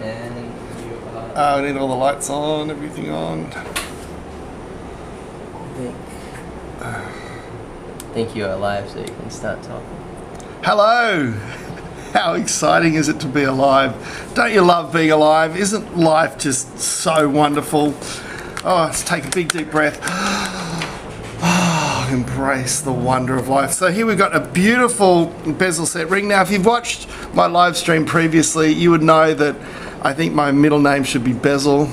And you are... I need all the lights on, everything on. I think you are live, so you can start talking. Hello! How exciting is it to be alive? Don't you love being alive? Isn't life just so wonderful? Oh, let's take a big deep breath. Oh, embrace the wonder of life. So here we've got a beautiful bezel set ring. Now, if you've watched my live stream previously, you would know that I think my middle name should be Bezel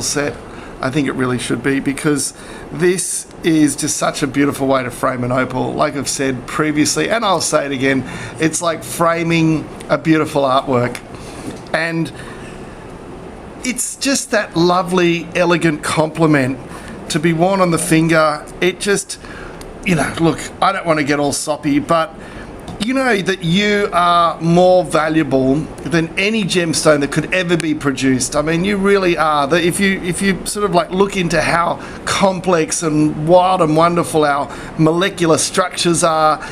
Set. I think it really should be, because this is just such a beautiful way to frame an opal. Like I've said previously, and I'll say it again, it's like framing a beautiful artwork. And it's just that lovely, elegant complement to be worn on the finger. It just, you know, look, I don't want to get all soppy, but you know that you are more valuable than any gemstone that could ever be produced. I mean, you really are. That if you sort of like look into how complex and wild and wonderful our molecular structures are,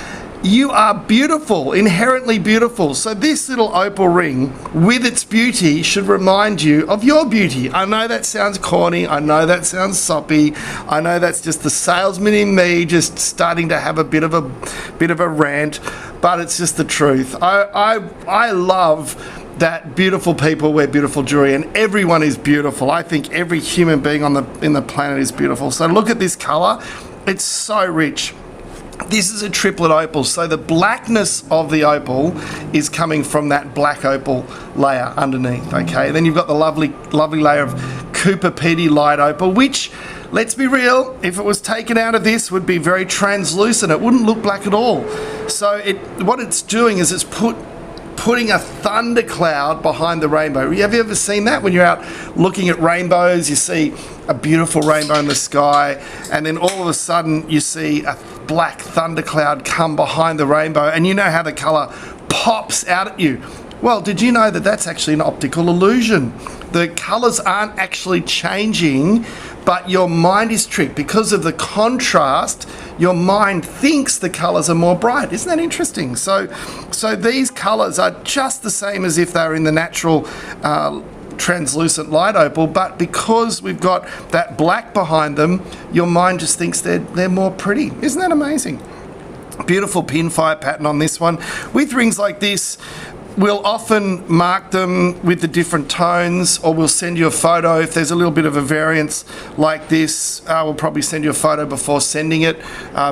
you are beautiful, inherently beautiful. So this little opal ring with its beauty should remind you of your beauty. I know that sounds corny, I know that sounds soppy, I know that's just the salesman in me just starting to have a bit of a rant, but it's just the truth. I love that beautiful people wear beautiful jewelry, and everyone is beautiful. I think every human being in the planet is beautiful. So look at this color, it's so rich. This is a triplet opal, so the blackness of the opal is coming from that black opal layer underneath, okay? Then you've got the lovely layer of Cooper Pedy light opal, which, let's be real, if it was taken out of this, would be very translucent. It wouldn't look black at all. So what it's doing is it's putting a thundercloud behind the rainbow. Have you ever seen that? When you're out looking at rainbows, you see a beautiful rainbow in the sky, and then all of a sudden you see a black thundercloud come behind the rainbow, and you know how the color pops out at you. Well, did you know that that's actually an optical illusion? The colors aren't actually changing, but your mind is tricked. Because of the contrast, your mind thinks the colors are more bright. Isn't that interesting? So these colors are just the same as if they were in the natural translucent light opal, but because we've got that black behind them, your mind just thinks they're more pretty. Isn't that amazing? Beautiful pinfire pattern on this one. With rings like this, we'll often mark them with the different tones, or we'll send you a photo. If there's a little bit of a variance like this, we'll probably send you a photo before sending it,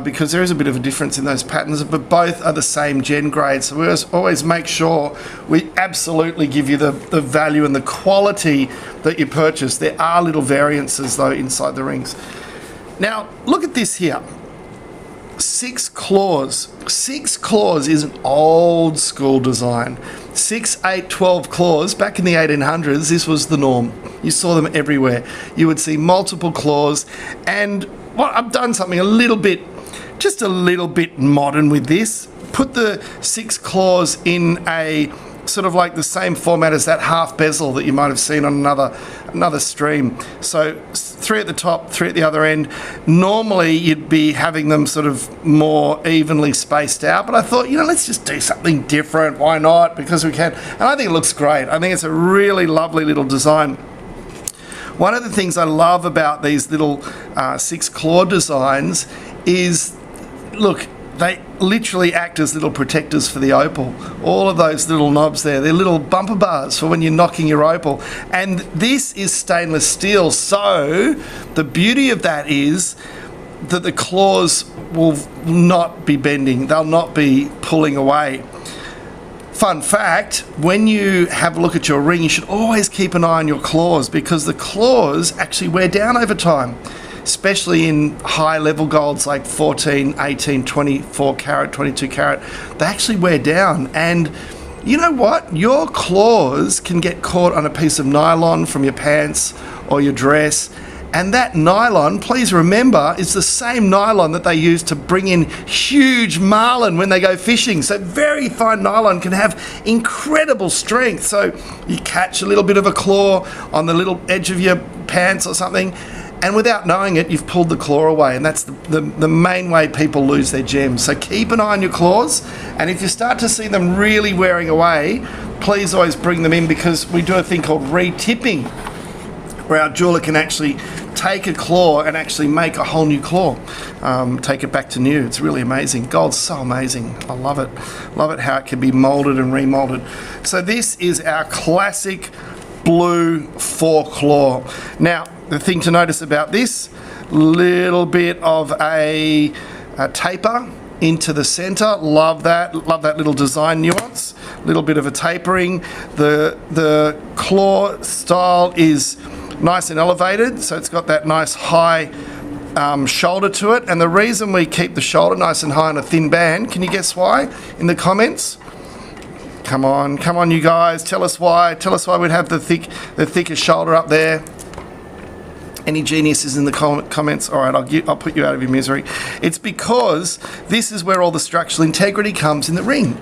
because there is a bit of a difference in those patterns, but both are the same gen grade. So we always make sure we absolutely give you the value and the quality that you purchase. There are little variances though inside the rings. Now look at this here. 6 claws. 6 claws is an old school design. 6, 8, 12 claws. Back in the 1800s, this was the norm. You saw them everywhere. You would see multiple claws, and I've done something just a little bit modern with this. Put the 6 claws in a sort of like the same format as that half bezel that you might have seen on another stream. So 3 at the top, 3 at the other end. Normally you'd be having them sort of more evenly spaced out, but I thought, let's just do something different. Why not? Because we can. And I think it looks great. I think it's a really lovely little design. One of the things I love about these little 6 claw designs is, look, they literally act as little protectors for the opal. All of those little knobs there, they're little bumper bars for when you're knocking your opal. And this is stainless steel, so the beauty of that is that the claws will not be bending. They'll not be pulling away. Fun fact, when you have a look at your ring, you should always keep an eye on your claws, because the claws actually wear down over time, especially in high level golds like 14, 18, 24 carat, 22 carat. They actually wear down, and you know what? Your claws can get caught on a piece of nylon from your pants or your dress, and that nylon, please remember, is the same nylon that they use to bring in huge marlin when they go fishing. So very fine nylon can have incredible strength. So you catch a little bit of a claw on the little edge of your pants or something, And without knowing it, you've pulled the claw away, and that's the main way people lose their gems. So keep an eye on your claws, and if you start to see them really wearing away, please always bring them in, because we do a thing called re-tipping, where our jeweler can actually take a claw and actually make a whole new claw, take it back to new. It's really amazing. Gold's so amazing. I love it. Love it how it can be molded and remolded. So this is our classic blue 4-claw. Now, the thing to notice about this, little bit of a taper into the center. Love that little design nuance. Little bit of a tapering. The claw style is nice and elevated, so it's got that nice high shoulder to it. And the reason we keep the shoulder nice and high on a thin band, can you guess why? In the comments. Come on, you guys. Tell us why. Tell us why we'd have the thicker shoulder up there. Any geniuses in the comments? All right, I'll put you out of your misery. It's because this is where all the structural integrity comes in the ring.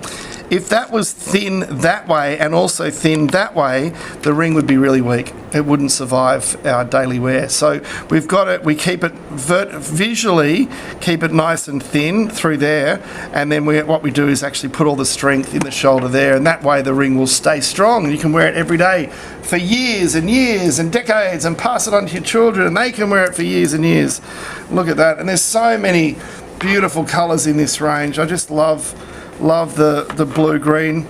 If that was thin that way and also thin that way, the ring would be really weak. It wouldn't survive our daily wear. So we've got it. We keep it visually, keep it nice and thin through there, and then what we do is actually put all the strength in the shoulder there, and that way the ring will stay strong, and you can wear it every day for years and years and decades, and pass it on to your children, and they can wear it for years and years. Look at that. And there's so many beautiful colors in this range. I just love the blue green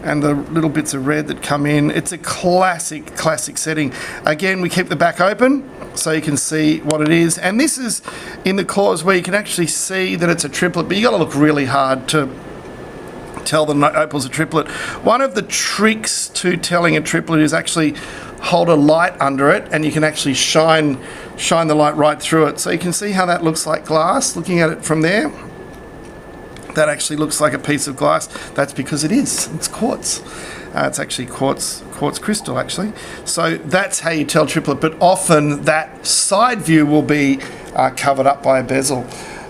and the little bits of red that come in. It's a classic setting. Again, we keep the back open so you can see what it is, and this is in the claws where you can actually see that it's a triplet, but you got to look really hard to tell the Opal's a triplet. One of the tricks to telling a triplet is actually hold a light under it, and you can actually shine the light right through it. So you can see how that looks like glass, looking at it from there. That actually looks like a piece of glass. That's because it is. It's quartz. It's actually quartz crystal, actually. So that's how you tell triplet, but often that side view will be covered up by a bezel.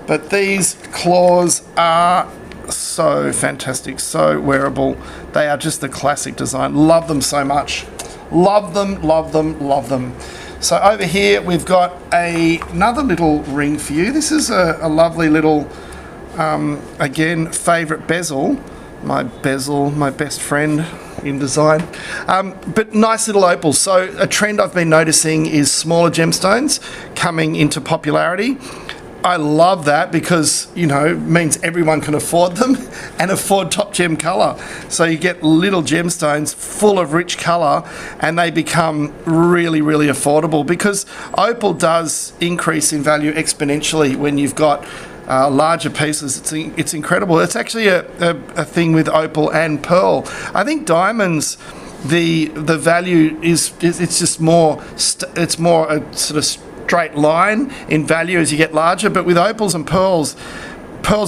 But these claws are so fantastic, so wearable. They are just the classic design. Love them so much. Love them, love them, love them. So over here we've got another little ring for you. This is a lovely little, again, favourite bezel. My best friend in design. But nice little opals. So a trend I've been noticing is smaller gemstones coming into popularity. I love that because, you know, it means everyone can afford them and afford top gem colour. So you get little gemstones full of rich colour, and they become really, really affordable, because opal does increase in value exponentially when you've got larger pieces. It's incredible. It's actually a thing with opal and pearl. I think diamonds, the value is it's just more it's more a sort of straight line in value as you get larger. But with opals and pearl's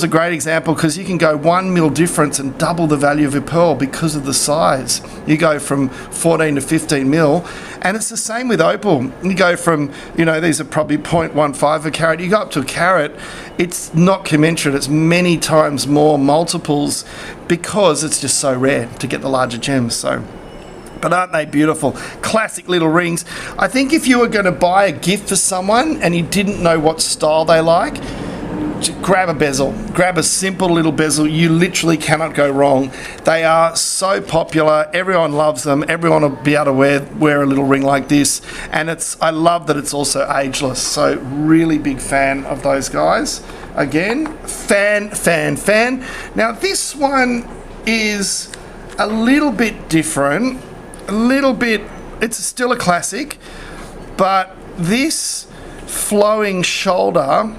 a great example, because you can go 1 mil difference and double the value of a pearl because of the size. You go from 14 to 15 mil, and it's the same with opal. You go from, you know, these are probably 0.15 a carat, you go up to a carat. It's not commensurate. It's many times more multiples, because it's just so rare to get the larger gems. So, but aren't they beautiful? Classic little rings. I think if you were going to buy a gift for someone and you didn't know what style they like, just grab a bezel. Grab a simple little bezel. You literally cannot go wrong. They are so popular. Everyone loves them. Everyone will be able to wear a little ring like this. And I love that it's also ageless. So really big fan of those guys. Again, fan. Now this one is a little bit different. It's still a classic, but this flowing shoulder,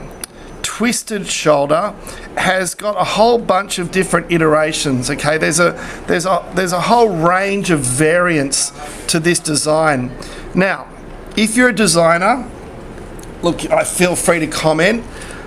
twisted shoulder, has got a whole bunch of different iterations. Okay, there's a whole range of variants to this design. Now, if you're a designer, look, I feel free to comment,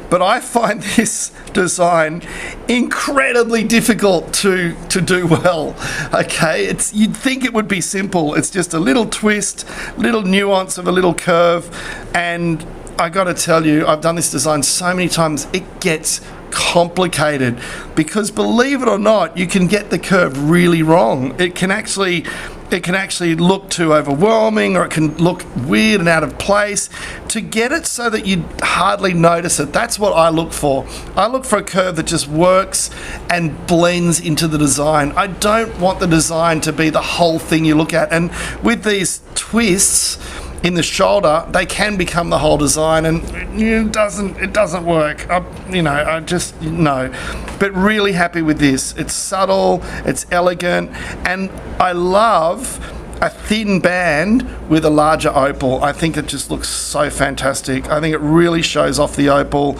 but I find this design incredibly difficult to do well. Okay, you'd think it would be simple. It's just a little twist, little nuance of a little curve, and I got to tell you, I've done this design so many times, it gets complicated, because believe it or not, you can get the curve really wrong. It can actually it can actually look too overwhelming, or it can look weird and out of place. To get it so that you hardly notice it, that's what I look for. I look for a curve that just works and blends into the design. I don't want the design to be the whole thing you look at. And with these twists in the shoulder, they can become the whole design, and it doesn't work. I just no. But really happy with this. It's subtle, it's elegant, and I love a thin band with a larger opal. I think it just looks so fantastic. I think it really shows off the opal.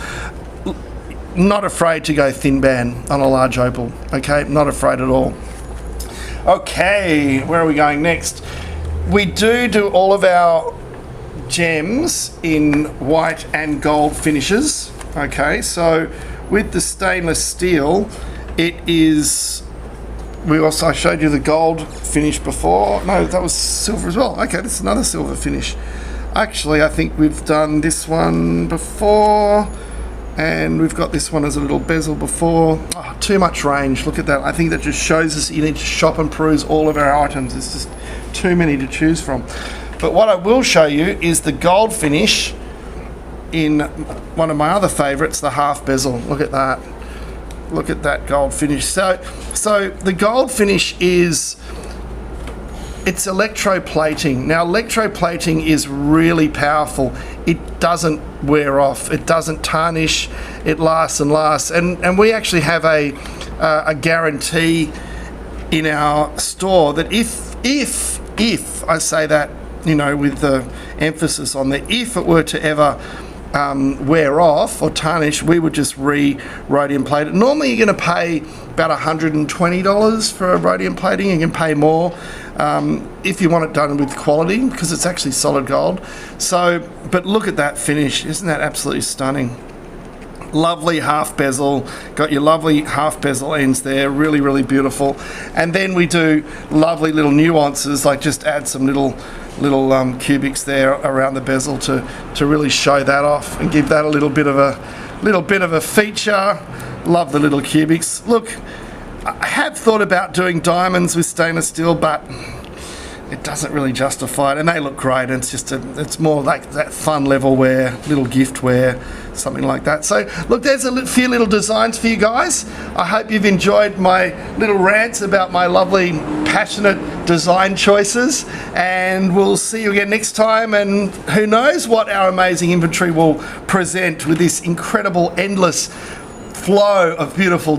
Not afraid to go thin band on a large opal. Okay, not afraid at all. Okay, where are we going next? We do all of our gems in white and gold finishes. Okay, so with the stainless steel, it is, I showed you the gold finish before. No, that was silver as well. Okay, this is another silver finish. Actually, I think we've done this one before, and we've got this one as a little bezel before. Oh, too much range. Look at that. I think that just shows us you need to shop and peruse all of our items. It's just too many to choose from. But what I will show you is the gold finish in one of my other favorites, the half bezel. Look at that. Look at that gold finish. So the gold finish it's electroplating. Now, electroplating is really powerful. It doesn't wear off. It doesn't tarnish. It lasts and lasts. And we actually have a guarantee in our store that if I say that, with the emphasis on the if it were to ever wear off or tarnish, we would just rhodium plate it. Normally you're going to pay about $120 for a rhodium plating. You can pay more if you want it done with quality, because it's actually solid gold. So, but look at that finish. Isn't that absolutely stunning? Lovely half bezel, got your lovely half bezel ends there, really, really beautiful. And then we do lovely little nuances, like just add some little cubics there around the bezel to really show that off and give that a little bit of a feature. Love the little cubics. Look, I have thought about doing diamonds with stainless steel, but it doesn't really justify it, and they look great. And it's more like that fun level wear, little gift wear, something like that. So look, there's a few little designs for you guys. I hope you've enjoyed my little rants about my lovely, passionate design choices, and we'll see you again next time. And who knows what our amazing inventory will present with this incredible, endless flow of beautiful